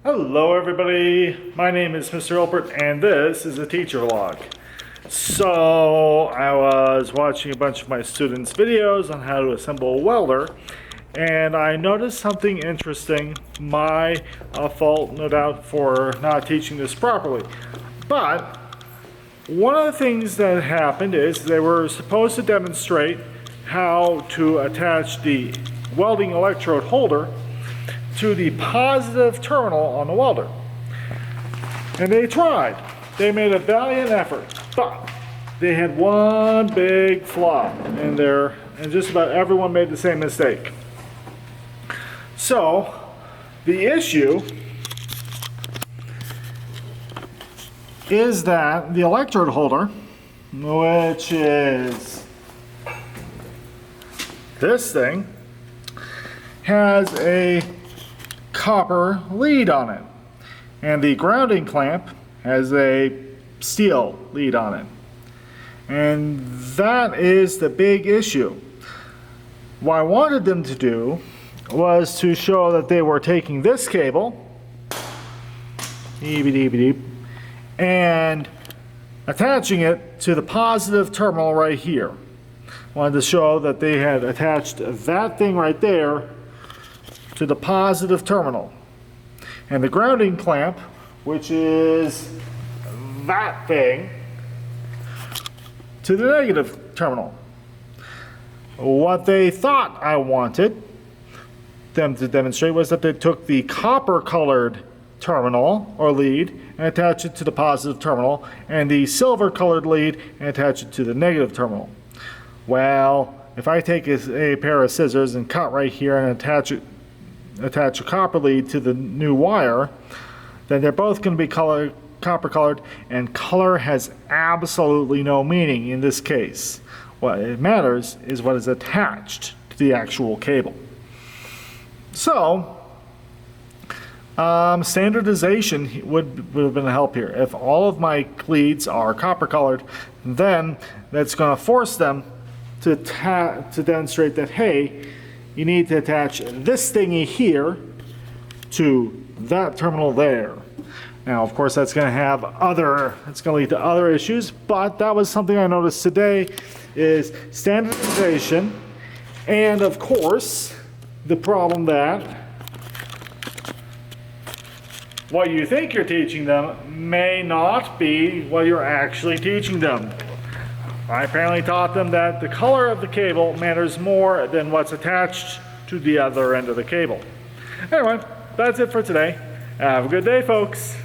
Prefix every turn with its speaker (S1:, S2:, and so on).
S1: Hello everybody, my name is Mr. Hilpert and this is a teacher vlog. So I was watching a bunch of my students' videos on how to assemble a welder and I noticed something interesting. My fault, no doubt, for not teaching this properly. But one of the things that happened is they were supposed to demonstrate how to attach the welding electrode holder to the positive terminal on the welder. And they tried. They made a valiant effort, but they had one big flaw in there, and just about everyone made the same mistake. So, the issue is that the electrode holder, which is this thing, has a copper lead on it, and the grounding clamp has a steel lead on it, and that is the big issue. What I wanted them to do was to show that they were taking this cable and attaching it to the positive terminal right here. Wanted to show that they had attached that thing right there to the positive terminal, and the grounding clamp, which is that thing, to the negative terminal. What they thought I wanted them to demonstrate was that they took the copper colored terminal or lead and attached it to the positive terminal, and the silver colored lead and attach it to the negative terminal. Well, if I take a pair of scissors and cut right here and attach a copper lead to the new wire, then they're both going to be copper colored, and color has absolutely no meaning in this case. What it matters is what is attached to the actual cable. So standardization would have been a help here. If all of my leads are copper colored, then that's going to force them to demonstrate that, hey, you need to attach this thingy here to that terminal there. Now, of course, it's going to lead to other issues, but that was something I noticed today, is standardization, and of course, the problem that what you think you're teaching them may not be what you're actually teaching them. I apparently taught them that the color of the cable matters more than what's attached to the other end of the cable. Anyway, that's it for today. Have a good day, folks.